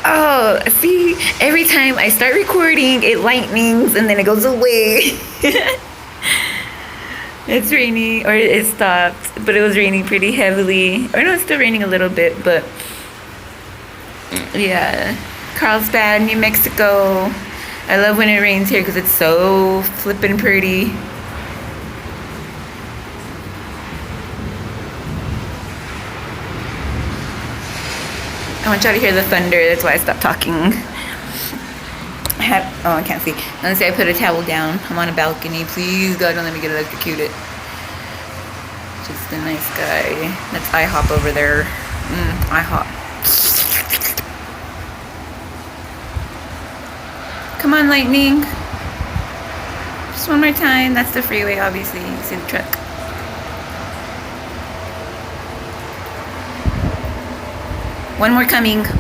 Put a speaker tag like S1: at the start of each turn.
S1: Oh, see, every time I start recording, it lightnings and then it goes away. It's raining, or it stopped, but it was raining pretty heavily. Or no, it's still raining a little bit, but yeah. Carlsbad, New Mexico. I love when it rains here because it's so flippin' pretty. I want y'all to hear the thunder. That's why I stopped talking. I can't see. Let's say I put a towel down. I'm on a balcony. Please, God, don't let me get electrocuted. Just a nice guy. That's IHOP over there. IHOP. Come on, lightning. Just one more time. That's the freeway, obviously. You see the truck. One more coming.